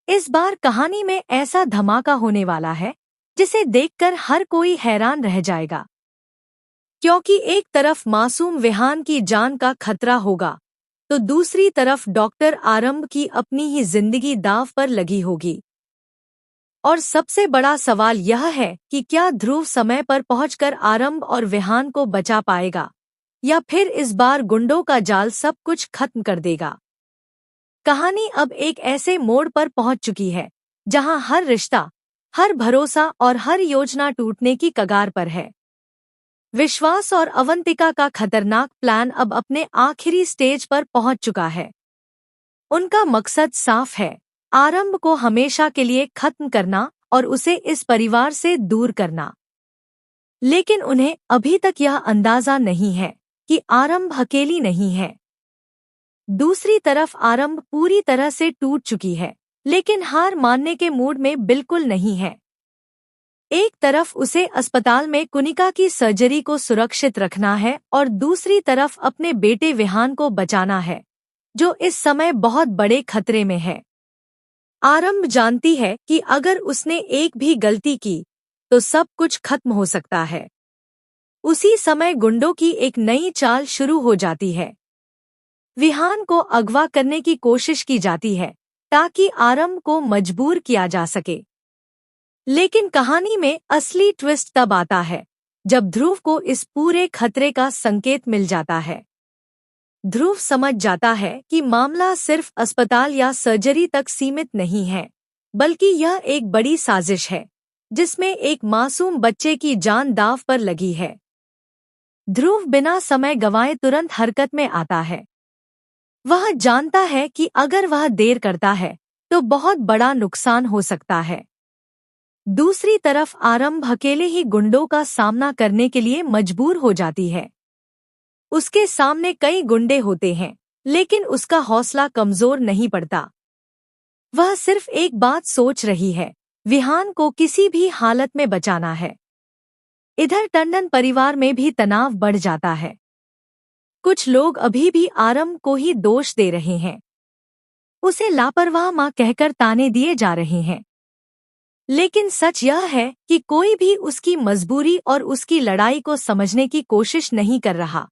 इस बार कहानी में ऐसा धमाका होने वाला है जिसे देखकर हर कोई हैरान रह जाएगा, क्योंकि एक तरफ मासूम विहान की जान का खतरा होगा तो दूसरी तरफ डॉक्टर आरंभ की अपनी ही जिंदगी दांव पर लगी होगी। और सबसे बड़ा सवाल यह है कि क्या ध्रुव समय पर पहुंचकर आरंभ और विहान को बचा पाएगा या फिर इस बार गुंडों का जाल सब कुछ खत्म कर देगा। कहानी अब एक ऐसे मोड़ पर पहुंच चुकी है जहां हर रिश्ता, हर भरोसा और हर योजना टूटने की कगार पर है। विश्वास और अवंतिका का खतरनाक प्लान अब अपने आखिरी स्टेज पर पहुंच चुका है। उनका मकसद साफ है, आरंभ को हमेशा के लिए खत्म करना और उसे इस परिवार से दूर करना। लेकिन उन्हें अभी तक यह अंदाजा नहीं है कि आरंभ अकेली नहीं है। दूसरी तरफ आरंभ पूरी तरह से टूट चुकी है, लेकिन हार मानने के मूड में बिल्कुल नहीं है। एक तरफ उसे अस्पताल में कुनिका की सर्जरी को सुरक्षित रखना है और दूसरी तरफ अपने बेटे विहान को बचाना है, जो इस समय बहुत बड़े खतरे में है। आरंभ जानती है कि अगर उसने एक भी गलती की तो सब कुछ खत्म हो सकता है। उसी समय गुंडों की एक नई चाल शुरू हो जाती है। विहान को अगवा करने की कोशिश की जाती है ताकि आरंभ को मजबूर किया जा सके। लेकिन कहानी में असली ट्विस्ट तब आता है जब ध्रुव को इस पूरे खतरे का संकेत मिल जाता है। ध्रुव समझ जाता है कि मामला सिर्फ अस्पताल या सर्जरी तक सीमित नहीं है, बल्कि यह एक बड़ी साजिश है जिसमें एक मासूम बच्चे की जान दांव पर लगी है। ध्रुव बिना समय गंवाए तुरंत हरकत में आता है। वह जानता है कि अगर वह देर करता है तो बहुत बड़ा नुकसान हो सकता है। दूसरी तरफ आरंभ अकेले ही गुंडों का सामना करने के लिए मजबूर हो जाती है। उसके सामने कई गुंडे होते हैं, लेकिन उसका हौसला कमजोर नहीं पड़ता। वह सिर्फ एक बात सोच रही है, विहान को किसी भी हालत में बचाना है। इधर टंडन परिवार में भी तनाव बढ़ जाता है। कुछ लोग अभी भी आरंभ को ही दोष दे रहे हैं। उसे लापरवाह मां कहकर ताने दिए जा रहे हैं। लेकिन सच यह है कि कोई भी उसकी मजबूरी और उसकी लड़ाई को समझने की कोशिश नहीं कर रहा।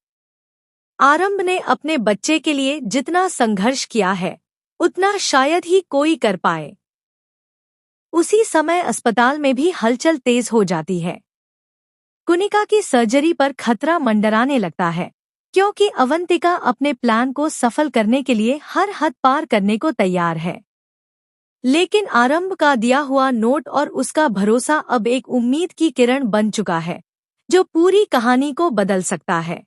आरंभ ने अपने बच्चे के लिए जितना संघर्ष किया है, उतना शायद ही कोई कर पाए। उसी समय अस्पताल में भी हलचल तेज हो जाती है। कुनिका की सर्जरी पर खतरा मंडराने लगता है, क्योंकि अवंतिका अपने प्लान को सफल करने के लिए हर हद पार करने को तैयार है। लेकिन आरंभ का दिया हुआ नोट और उसका भरोसा अब एक उम्मीद की किरण बन चुका है, जो पूरी कहानी को बदल सकता है।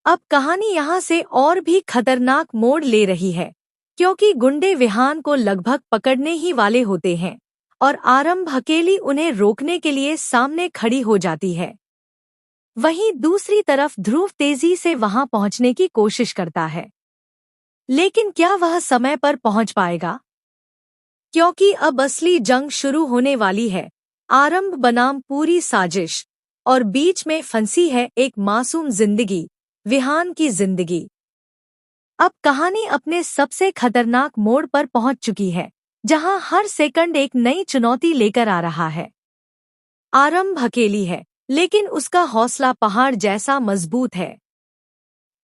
अब कहानी यहाँ से और भी खतरनाक मोड़ ले रही है, क्योंकि गुंडे विहान को लगभग पकड़ने ही वाले होते हैं और आरंभ अकेली उन्हें रोकने के लिए सामने खड़ी हो जाती है। वहीं दूसरी तरफ ध्रुव तेजी से वहां पहुंचने की कोशिश करता है, लेकिन क्या वह समय पर पहुंच पाएगा? क्योंकि अब असली जंग शुरू होने वाली है। आरंभ बनाम पूरी साजिश, और बीच में फंसी है एक मासूम जिंदगी, विहान की जिंदगी। अब कहानी अपने सबसे खतरनाक मोड़ पर पहुंच चुकी है, जहां हर सेकंड एक नई चुनौती लेकर आ रहा है। आरंभ अकेली है, लेकिन उसका हौसला पहाड़ जैसा मजबूत है।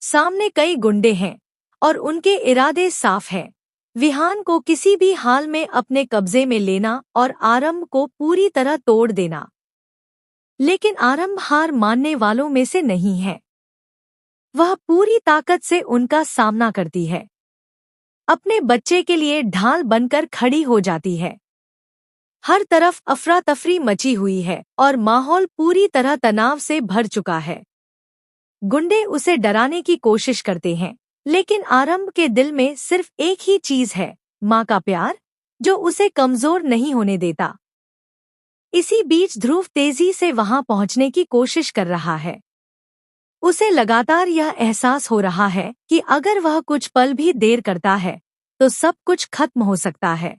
सामने कई गुंडे हैं और उनके इरादे साफ हैं, विहान को किसी भी हाल में अपने कब्जे में लेना और आरंभ को पूरी तरह तोड़ देना। लेकिन आरंभ हार मानने वालों में से नहीं है। वह पूरी ताकत से उनका सामना करती है। अपने बच्चे के लिए ढाल बनकर खड़ी हो जाती है। हर तरफ अफरा तफरी मची हुई है और माहौल पूरी तरह तनाव से भर चुका है। गुंडे उसे डराने की कोशिश करते हैं, लेकिन आरंभ के दिल में सिर्फ एक ही चीज है, माँ का प्यार, जो उसे कमजोर नहीं होने देता। इसी बीच ध्रुव तेजी से वहां पहुंचने की कोशिश कर रहा है। उसे लगातार यह एहसास हो रहा है कि अगर वह कुछ पल भी देर करता है तो सब कुछ खत्म हो सकता है।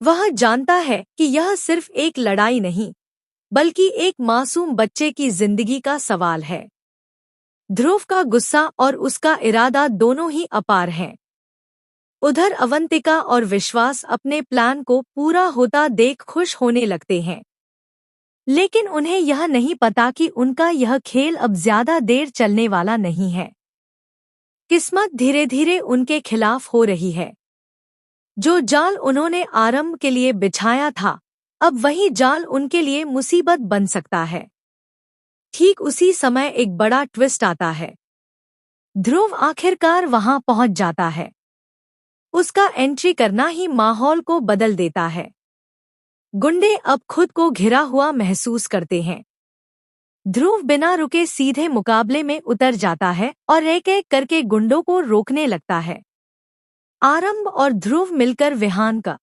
वह जानता है कि यह सिर्फ एक लड़ाई नहीं, बल्कि एक मासूम बच्चे की जिंदगी का सवाल है। ध्रुव का गुस्सा और उसका इरादा दोनों ही अपार हैं। उधर अवंतिका और विश्वास अपने प्लान को पूरा होता देख खुश होने लगते हैं, लेकिन उन्हें यह नहीं पता कि उनका यह खेल अब ज्यादा देर चलने वाला नहीं है। किस्मत धीरे धीरे उनके खिलाफ हो रही है। जो जाल उन्होंने आरंभ के लिए बिछाया था, अब वही जाल उनके लिए मुसीबत बन सकता है। ठीक उसी समय एक बड़ा ट्विस्ट आता है। ध्रुव आखिरकार वहां पहुंच जाता है। उसका एंट्री करना ही माहौल को बदल देता है। गुंडे अब खुद को घिरा हुआ महसूस करते हैं। ध्रुव बिना रुके सीधे मुकाबले में उतर जाता है और एक एक करके गुंडों को रोकने लगता है। आरंभ और ध्रुव मिलकर विहान का।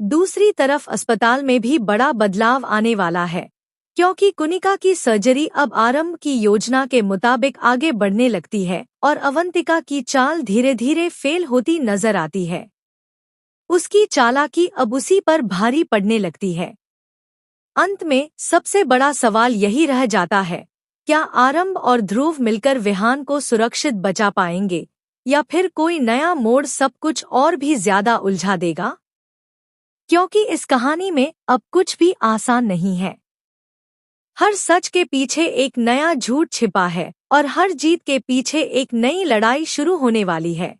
दूसरी तरफ अस्पताल में भी बड़ा बदलाव आने वाला है, क्योंकि कुनिका की सर्जरी अब आरंभ की योजना के मुताबिक आगे बढ़ने लगती है और अवंतिका की चाल धीरे धीरे फेल होती नजर आती है। उसकी चालाकी अब उसी पर भारी पड़ने लगती है। अंत में सबसे बड़ा सवाल यही रह जाता है, क्या आरंभ और ध्रुव मिलकर विहान को सुरक्षित बचा पाएंगे या फिर कोई नया मोड़ सब कुछ और भी ज्यादा उलझा देगा? क्योंकि इस कहानी में अब कुछ भी आसान नहीं है। हर सच के पीछे एक नया झूठ छिपा है और हर जीत के पीछे एक नई लड़ाई शुरू होने वाली है।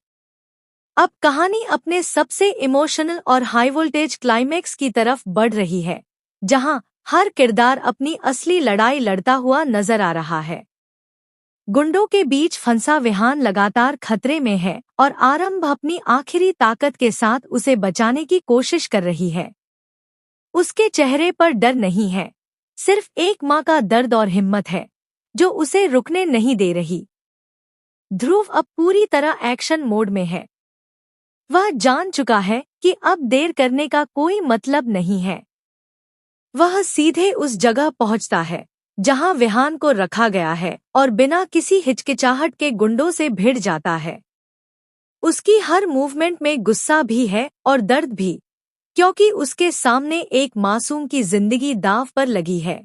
अब कहानी अपने सबसे इमोशनल और हाई वोल्टेज क्लाइमैक्स की तरफ बढ़ रही है, जहां हर किरदार अपनी असली लड़ाई लड़ता हुआ नजर आ रहा है। गुंडों के बीच फंसा विहान लगातार खतरे में है और आरंभ अपनी आखिरी ताकत के साथ उसे बचाने की कोशिश कर रही है। उसके चेहरे पर डर नहीं है, सिर्फ एक माँ का दर्द और हिम्मत है जो उसे रुकने नहीं दे रही। ध्रुव अब पूरी तरह एक्शन मोड में है। वह जान चुका है कि अब देर करने का कोई मतलब नहीं है। वह सीधे उस जगह पहुंचता है जहां विहान को रखा गया है और बिना किसी हिचकिचाहट के गुंडों से भिड़ जाता है। उसकी हर मूवमेंट में गुस्सा भी है और दर्द भी, क्योंकि उसके सामने एक मासूम की जिंदगी दांव पर लगी है।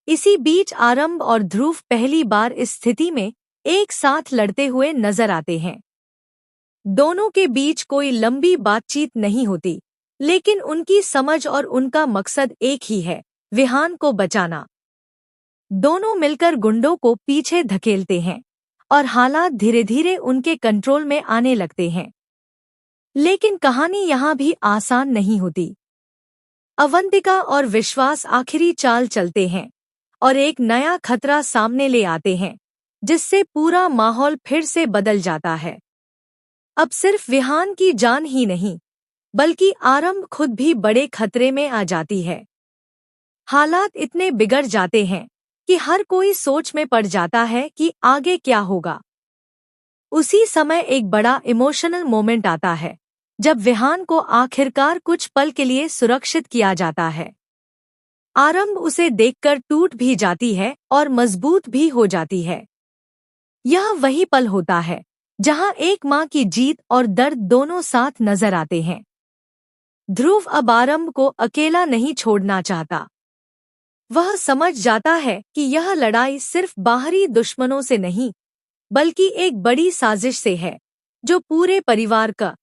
इसी बीच आरंभ और ध्रुव पहली बार इस स्थिति में एक साथ लड़ते हुए नजर आते हैं। दोनों के बीच कोई लंबी बातचीत नहीं होती, लेकिन उनकी समझ और उनका मकसद एक ही है, विहान को बचाना। दोनों मिलकर गुंडों को पीछे धकेलते हैं और हालात धीरे धीरे उनके कंट्रोल में आने लगते हैं। लेकिन कहानी यहाँ भी आसान नहीं होती। अवंतिका और विश्वास आखिरी चाल चलते हैं और एक नया खतरा सामने ले आते हैं, जिससे पूरा माहौल फिर से बदल जाता है। अब सिर्फ विहान की जान ही नहीं, बल्कि आरंभ खुद भी बड़े खतरे में आ जाती है। हालात इतने बिगड़ जाते हैं कि हर कोई सोच में पड़ जाता है कि आगे क्या होगा। उसी समय एक बड़ा इमोशनल मोमेंट आता है, जब विहान को आखिरकार कुछ पल के लिए सुरक्षित किया जाता है। आरंभ उसे देखकर टूट भी जाती है और मजबूत भी हो जाती है। यह वही पल होता है जहां एक माँ की जीत और दर्द दोनों साथ नजर आते हैं। ध्रुव अब आरंभ को अकेला नहीं छोड़ना चाहता। वह समझ जाता है कि यह लड़ाई सिर्फ बाहरी दुश्मनों से नहीं, बल्कि एक बड़ी साजिश से है, जो पूरे परिवार का,